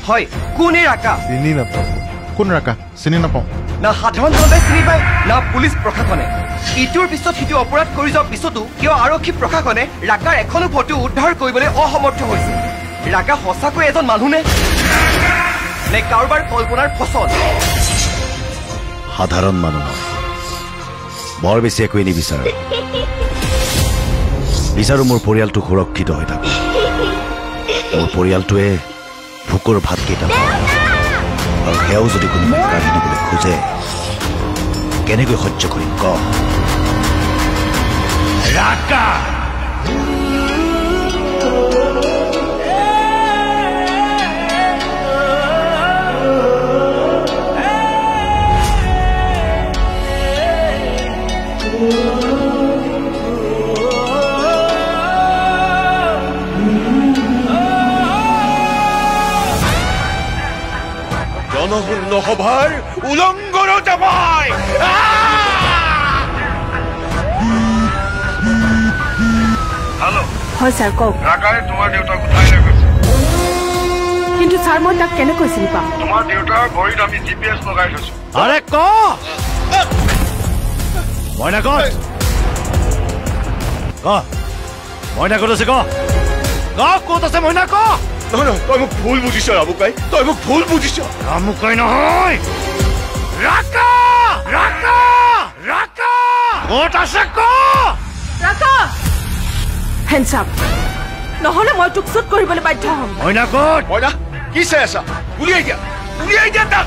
হয় কোনে ৰাকা চিনি নাপাওঁ কোন ৰাকা চিনি নাপাওঁ না সাধাৰণ জনতাই চিনি পায় না পুলিচ প্ৰশাসনে ইটোৰ পিছত সিটো অপৰাধ কৰি যোৱাৰ পিছতো কিয় আৰক্ষী প্ৰশাসনে ৰাকাৰ এখনো ফটো উদ্ধাৰ কৰিবলৈ অসমৰ্থ হৈছে ৰাকা সঁচাকৈ এজন মানুহ নে কাৰোবাৰ কল্পনাৰ ফচল সাধাৰণ মানুহ বৰ বেছি একোৱেই নিবিচাৰো বিচাৰো মোৰ পৰিয়ালটো সুৰক্ষিত হৈ থাকক মোৰ পৰিয়ালটোৱে ভোকৰ ভাতকেইটা আৰু সেয়াও যদি কোনোবাই কাঢ়ি দিবলৈ খোজে কেনেকৈ সহ্য কৰিম ক ৰাকা জনশূন্য সভাৰ উলংঘনতা পায় হেল্ল' হয় ছাৰ কওক ৰাকাৰে তোমাৰ দেউতাক উঠাই লৈ গৈছে কিন্তু ছাৰ মই তাক কেনেকৈ চিনি পাম তোমাৰ দেউতাৰ ভৰিত আমি GPS লগাই থৈছো আৰে ক মইনা ক'ত আছে ক ক'ত আছে মইনা ক নহয় তই মোক ভুল বুজিছ ৰামুকাই তই মোক ভুল বুজিছ ৰামুকাই নহয় ৰাকা ৰাকা ৰাকা ক'ত আছে ক ৰাকা হেণ্ডছ আপ নহ'লে মই তোক শ্বুট কৰিবলৈ বাধ্য হ'ম মইনা ক'ত মইনা কি চাই আছা উলিয়াই দিয়া তাক